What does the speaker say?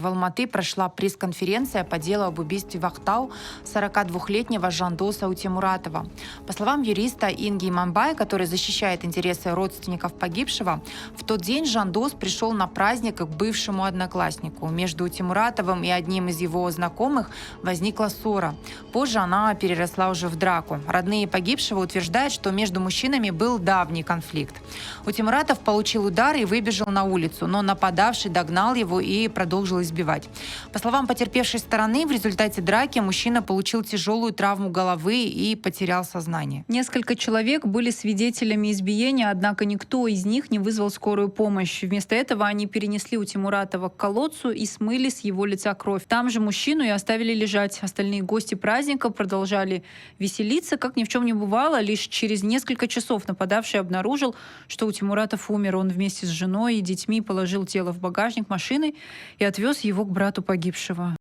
В Алматы прошла пресс-конференция по делу об убийстве в Актау 42-летнего Жандоса Утемуратова. По словам юриста Инги Иманбай, который защищает интересы родственников погибшего, в тот день Жандос пришел на праздник к бывшему однокласснику. Между Утемуратовым и одним из его знакомых возникла ссора. Позже она переросла уже в драку. Родные погибшего утверждают, что между мужчинами был давний конфликт. Утемуратов получил удар и выбежал на улицу, но нападавший догнал его и продолжил избивать. По словам потерпевшей стороны, в результате драки мужчина получил тяжелую травму головы и потерял сознание. Несколько человек были свидетелями избиения, однако никто из них не вызвал скорую помощь. Вместо этого они перенесли Утемуратова к колодцу и смыли с его лица кровь. Там же мужчину и оставили лежать. Остальные гости праздника продолжали веселиться, как ни в чем не бывало. Лишь через несколько часов нападавший обнаружил, что Утемуратов умер. Он вместе с женой и детьми положил тело в багажник машины и отвез его к брату погибшего.